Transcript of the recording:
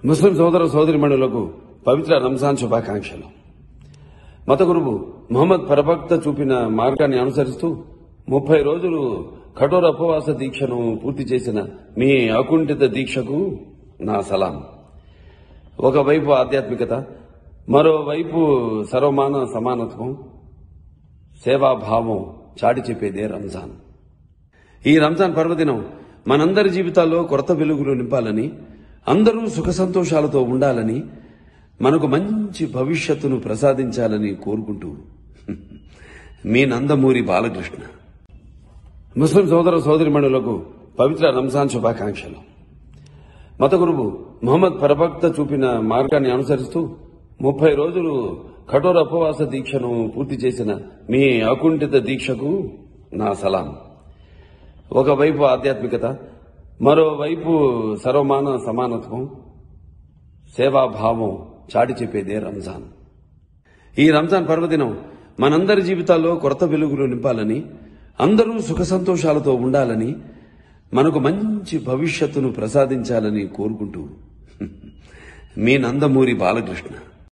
ముస్లిం సోదర సోదరిమణులకు పవిత్ర రంజాన్ శుభాకాంక్షలు. మత గురువు ముహమ్మద్ ప్రవక్త చూపిన మార్గాన్ని అనుసరిస్తూ 30 రోజులు కఠోర ఉపవాస దీక్షను పూర్తి చేసిన మీ అకుంఠిత దీక్షకు నా సలాం. ఒకవైపు ఆధ్యాత్మికత, మరోవైపు సర్వమాన సమానత్వం, సేవాభావం చాటి చెప్పేదే రంజాన్. ఈ రంజాన్ పర్వదినం మనందరి జీవితాల్లో కొత్త వెలుగులు నింపాలని, అందరూ సుఖ సంతోషాలతో ఉండాలని, మనకు మంచి భవిష్యత్తును ప్రసాదించాలని కోరుకుంటూ మీ నందమూరి బాలకృష్ణ. ముస్లిం సోదర సోదరిమణులకు పవిత్ర రంజాన్ శుభాకాంక్షలు. మత గురువు ముహమ్మద్ ప్రవక్త చూపిన మార్గాన్ని అనుసరిస్తూ 30 రోజులు కఠోర ఉపవాస దీక్షను పూర్తి చేసిన మీ అకుంఠిత దీక్షకు నా సలాం. ఒకవైపు ఆధ్యాత్మికత, మరోవైపు సర్వమాన సమానత్వం, సేవాభావం చాటి చెప్పేదే రంజాన్. ఈ రంజాన్ పర్వదినం మనందరి జీవితాల్లో కొత్త వెలుగులు నింపాలని, అందరూ సుఖ సంతోషాలతో ఉండాలని, మనకు మంచి భవిష్యత్తును ప్రసాదించాలని కోరుకుంటూ మీ నందమూరి బాలకృష్ణ.